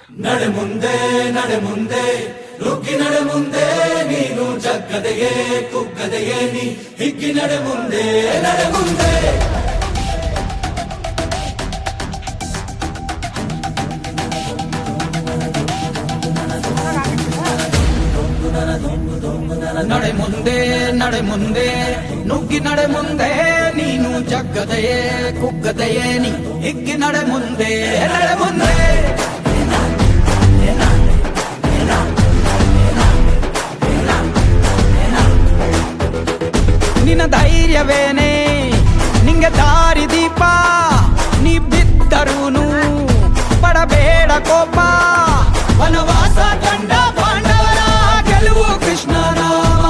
ನಡೆ ಮುಂದೆ ನಡೆ ಮುಂದೆ ನುಗ್ಗಿ ನಡೆ ಮುಂದೆ ನೀನು ಜಗ್ಗದೆಯೇ ಕುಗ್ಗದೆಯೇ ನೀ ಹಿಗ್ಗಿ ನಡೆ ಮುಂದೆ ನಡೆ ಮುಂದೆ ನಡೆ ಮುಂದೆ ನಡೆ ಮುಂದೆ ನುಗ್ಗಿ ನಡೆ ಮುಂದೆ ನೀನು ಜಗ್ಗದೆಯೇ ಕುಗ್ಗದೆಯೇ ನೀ ಹಿಗ್ಗಿ ನಡೆ ಮುಂದೆ ನಡೆ ಮುಂದೆ ನಿನ್ನ ಧೈರ್ಯವೇನೆ ನಿಂಗೆ ದಾರಿ ದೀಪ ನೀ ಬಿದ್ದರೂನು ಪಡಬೇಡ ಕೋಪ ವನವಾಸ ಕಂಡ ಪಾಂಡವರ ಗೆಲುವು ಕೃಷ್ಣ ನಾಮ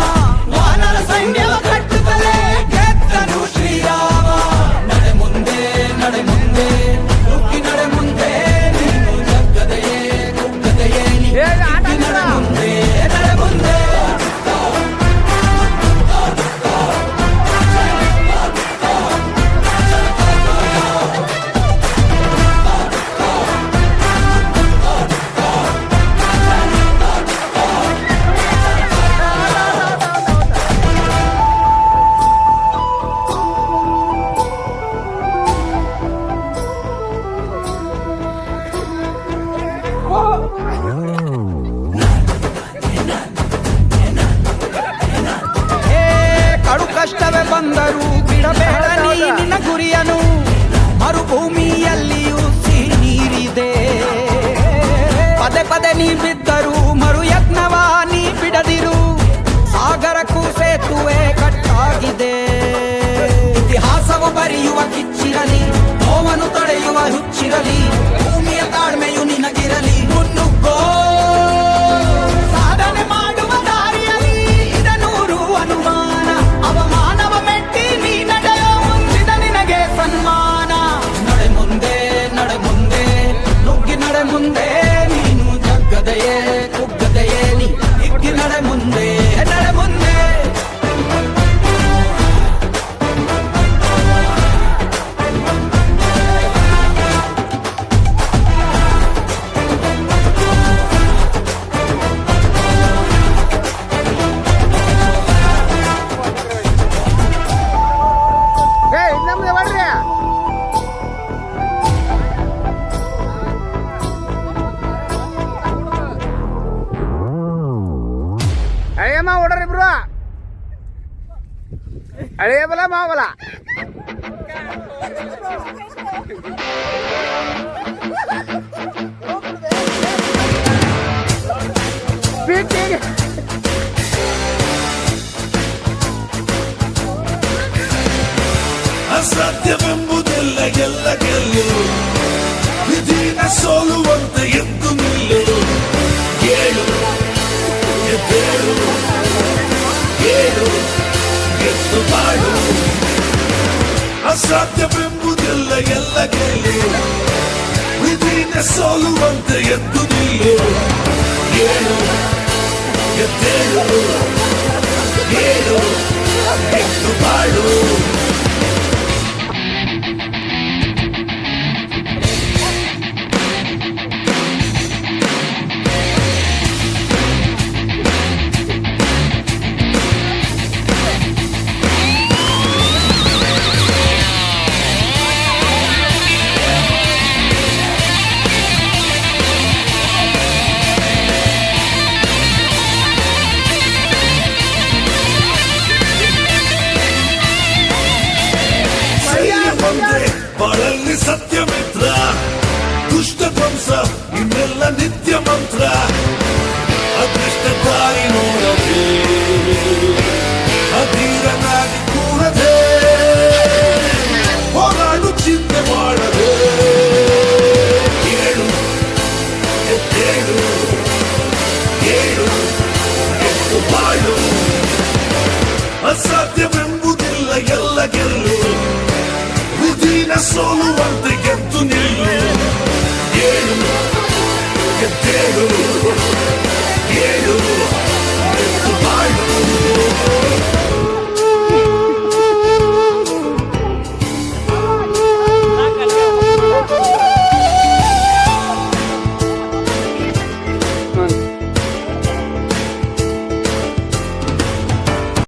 ವಾನರ ಸೈನ್ಯವ ಕಟ್ಟುತ್ತಲೇ ಗೆದ್ದನು ಶ್ರೀರಾಮ ನಡೆ ಮುಂದೆ ನುಗ್ಗಿ ನಡೆ ಮುಂದೆ ನೀನು ಜಗ್ಗದೆಯೇ ಕುಗ್ಗದೆಯೇ ನೀ ಹಿಗ್ಗಿ ನಡೆ ಮುಂದೆ ನಡೆ ಮುಂದೆ ಕಷ್ಟವೇ ಬಂದರೂ ಬಿಡಬೇಡ ನೀ ನಿನ್ನ ಗುರಿಯನು ಮರುಭೂಮಿಯಲ್ಲಿಯೂ ಸಿಹಿ ನೀರಿದೆ ಪದೇ ಪದೇ ನೀ ಬಿದ್ದರೂ ಮರು ಯತ್ನವ ನೀ ಬಿಡದಿರು ಸಾಗರಕ್ಕೂ ಸೇತುವೆ ಕಟ್ಟಾಗಿದೆ ಇತಿಹಾಸವು ಬರೆಯುವ ಕಿಚ್ಚಿರಲಿ ನೋವನ್ನು ತಡೆಯುವ ಹುಚ್ಚಿರಲಿ ಭೂಮಿಯ ತಾಳ್ಮೆಯು ನಿನಗಿರಲಿ ಮುನ್ನುಗ್ಗೋ ಸಾಧನೆ ಮಾಡುವ ದಾರಿಯಲ್ಲಿ ಇದನೂರು ಅನುಮಾನ ಅವಮಾನವ ಮೆಟ್ಟಿ ನೀ ನಡೆಯೋ ಮುಂದಿದ ನಿನಗೆ ಸನ್ಮಾನ ನಡೆ ಮುಂದೆ ನುಗ್ಗಿ ನಡೆ ಮುಂದೆ ನೀನು ಜಗ್ಗದೆಯೇ ಕುಗ್ಗದೆಯೇ ನೀ ಹಿಗ್ಗಿ ನಡೆ ಮುಂದೆ ನಡೆ ಮುಂದೆ ಅಳಿಯಮ್ಮ ಓಡ್ರಿ ಇಬ್ರು ಅಳಿಯ ಬಲ ಮಾವಲ ಅಸಾಧ್ಯವೆಂಬುದೆಲ್ಲ ಎಲ್ಲ ಗೆಲ್ಲು ವಿಧಿನ ಸೋಲುವಂತೆ ಎದ್ದು ನಿಲ್ಲು ಏಳು ಎದ್ದೇಳು ಏಳು ಎದ್ದು ಬಾಳು ಅಸಾಧ್ಯವೆಂಬುದೆಲ್ಲ ಎಲ್ಲ ಗೆಲ್ಲು ವಿಧಿನ ಸೋಲುವಂತೆ ಎದ್ದು ನಿಲ್ಲು ಏಳು ಎದ್ದೇಳು ಏಳು ಎದ್ದು ಬಾಳು ಬಾಳಲ್ಲಿ ಸತ್ಯ ಮಿತ್ರ ದುಷ್ಟ ಧ್ವಂಸ ಇನ್ನೆಲ್ಲ ನಿತ್ಯ ಮಂತ್ರ ಅದೃಷ್ಟ ದಾರಿ ನೋಡದೆ ಅಧೀರನಾಗಿ ಕೂರದೆ ಹೋರಾಡು ಚಿಂತೆ ಮಾಡದೆ ಏಳು ಎದ್ದೇಳು ಏಳು ಎದ್ದು ಬಾಳು ಅಸಾಧ್ಯವೆಂಬುದಿಲ್ಲ ಎಲ್ಲ ಗೆಲ್ಲು ವಿಧಿನ ಸೋಲುವಂತೆ ಗೆದ್ದು ನಿಲ್ಲು ಏಳು ಎದ್ದೇಳು